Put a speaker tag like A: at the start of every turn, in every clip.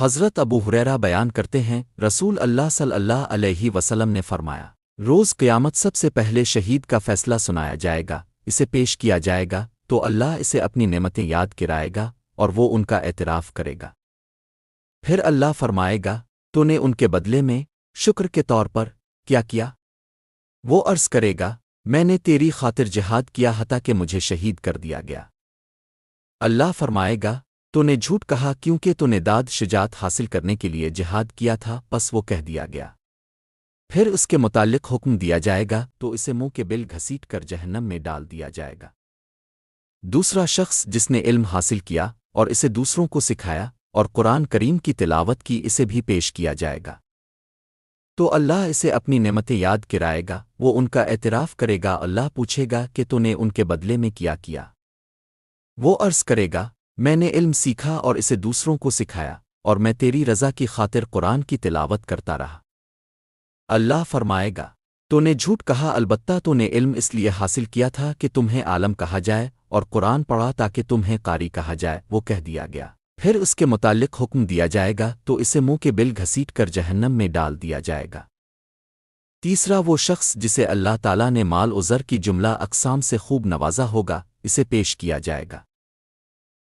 A: حضرت ابو ہریرہ بیان کرتے ہیں رسول اللہ صلی اللہ علیہ وسلم نے فرمایا، روز قیامت سب سے پہلے شہید کا فیصلہ سنایا جائے گا، اسے پیش کیا جائے گا تو اللہ اسے اپنی نعمتیں یاد کرائے گا اور وہ ان کا اعتراف کرے گا۔ پھر اللہ فرمائے گا، تو نے ان کے بدلے میں شکر کے طور پر کیا کیا؟ وہ عرض کرے گا، میں نے تیری خاطر جہاد کیا حتیٰ کہ مجھے شہید کر دیا گیا۔ اللہ فرمائے گا، تو نے جھوٹ کہا کیونکہ تو نے داد شجاعت حاصل کرنے کے لیے جہاد کیا تھا، پس وہ کہہ دیا گیا۔ پھر اس کے متعلق حکم دیا جائے گا تو اسے منہ کے بل گھسیٹ کر جہنم میں ڈال دیا جائے گا۔ دوسرا شخص جس نے علم حاصل کیا اور اسے دوسروں کو سکھایا اور قرآن کریم کی تلاوت کی، اسے بھی پیش کیا جائے گا تو اللہ اسے اپنی نعمتیں یاد کرائے گا، وہ ان کا اعتراف کرے گا۔ اللہ پوچھے گا کہ تو نے ان کے بدلے میں کیا کیا؟ وہ عرض کرے گا، میں نے علم سیکھا اور اسے دوسروں کو سکھایا اور میں تیری رضا کی خاطر قرآن کی تلاوت کرتا رہا۔ اللہ فرمائے گا، تو نے جھوٹ کہا، البتہ تو نے علم اس لیے حاصل کیا تھا کہ تمہیں عالم کہا جائے اور قرآن پڑھا تاکہ تمہیں قاری کہا جائے، وہ کہہ دیا گیا۔ پھر اس کے متعلق حکم دیا جائے گا تو اسے منہ کے بل گھسیٹ کر جہنم میں ڈال دیا جائے گا۔ تیسرا وہ شخص جسے اللہ تعالیٰ نے مال و زر کی جملہ اقسام سے خوب نوازا ہوگا، اسے پیش کیا جائے گا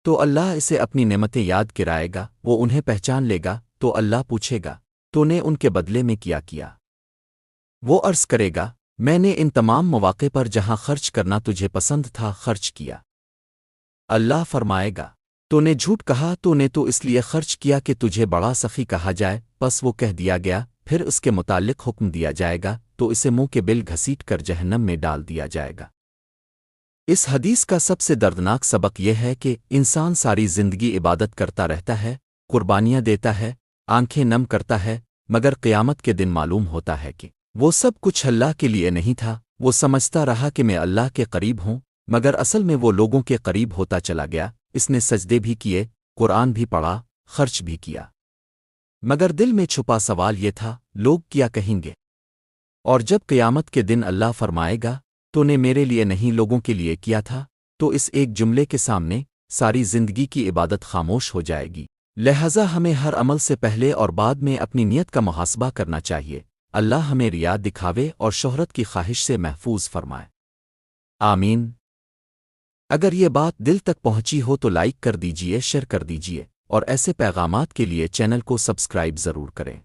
A: تو اللہ اسے اپنی نعمتیں یاد کرائے گا، وہ انہیں پہچان لے گا تو اللہ پوچھے گا، تو نے ان کے بدلے میں کیا کیا؟ وہ عرض کرے گا، میں نے ان تمام مواقع پر جہاں خرچ کرنا تجھے پسند تھا خرچ کیا۔ اللہ فرمائے گا، تو نے جھوٹ کہا، تو نے تو اس لیے خرچ کیا کہ تجھے بڑا سخی کہا جائے، پس وہ کہہ دیا گیا۔ پھر اس کے متعلق حکم دیا جائے گا تو اسے منہ کے بل گھسیٹ کر جہنم میں ڈال دیا جائے گا۔ اس حدیث کا سب سے دردناک سبق یہ ہے کہ انسان ساری زندگی عبادت کرتا رہتا ہے، قربانیاں دیتا ہے، آنکھیں نم کرتا ہے، مگر قیامت کے دن معلوم ہوتا ہے کہ وہ سب کچھ اللہ کے لیے نہیں تھا۔ وہ سمجھتا رہا کہ میں اللہ کے قریب ہوں، مگر اصل میں وہ لوگوں کے قریب ہوتا چلا گیا۔ اس نے سجدے بھی کیے، قرآن بھی پڑھا، خرچ بھی کیا، مگر دل میں چھپا سوال یہ تھا، لوگ کیا کہیں گے؟ اور جب قیامت کے دن اللہ فرمائے گا، تو نے میرے لیے نہیں لوگوں کے لیے کیا تھا، تو اس ایک جملے کے سامنے ساری زندگی کی عبادت خاموش ہو جائے گی۔ لہذا ہمیں ہر عمل سے پہلے اور بعد میں اپنی نیت کا محاسبہ کرنا چاہیے۔ اللہ ہمیں ریا دکھاوے اور شہرت کی خواہش سے محفوظ فرمائے، آمین۔ اگر یہ بات دل تک پہنچی ہو تو لائک کر دیجئے، شیئر کر دیجئے اور ایسے پیغامات کے لیے چینل کو سبسکرائب ضرور کریں۔